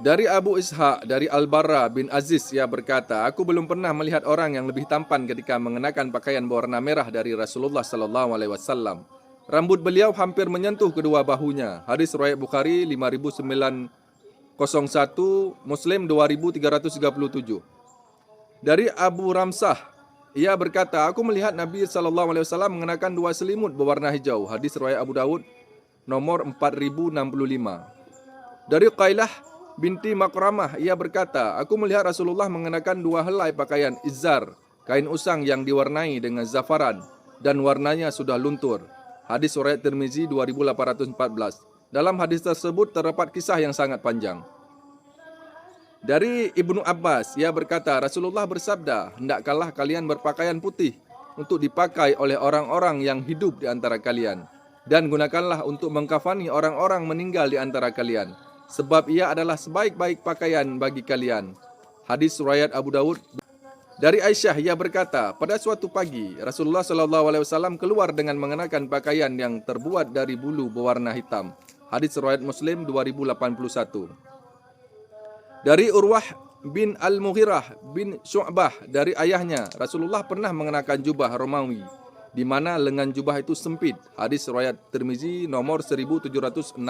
Dari Abu Ishaq, dari Al-Barra bin Aziz, ia berkata, aku belum pernah melihat orang yang lebih tampan ketika mengenakan pakaian berwarna merah dari Rasulullah sallallahu alaihi wasallam. Rambut beliau hampir menyentuh kedua bahunya. Hadis riwayat Bukhari 5901, Muslim 2337. Dari Abu Ramsah, ia berkata, aku melihat Nabi sallallahu alaihi wasallam mengenakan dua selimut berwarna hijau. Hadis riwayat Abu Dawud nomor 4065. Dari Qailah binti Makramah, ia berkata, aku melihat Rasulullah mengenakan dua helai pakaian izar, kain usang yang diwarnai dengan zafaran dan warnanya sudah luntur. Hadis riwayat Tirmizi 2814. Dalam hadis tersebut terdapat kisah yang sangat panjang. Dari Ibnu Abbas, ia berkata, Rasulullah bersabda, hendaklah kalian berpakaian putih untuk dipakai oleh orang-orang yang hidup di antara kalian, dan gunakanlah untuk mengkafani orang-orang meninggal di antara kalian, sebab ia adalah sebaik-baik pakaian bagi kalian. Hadis riwayat Abu Dawud. Dari Aisyah, ia berkata, pada suatu pagi Rasulullah SAW keluar dengan mengenakan pakaian yang terbuat dari bulu berwarna hitam. Hadis riwayat Muslim 2081. Dari Urwah bin Al-Mughirah bin Syu'bah, dari ayahnya, Rasulullah pernah mengenakan jubah Romawi, di mana lengan jubah itu sempit. Hadis riwayat Tirmizi nomor 1768.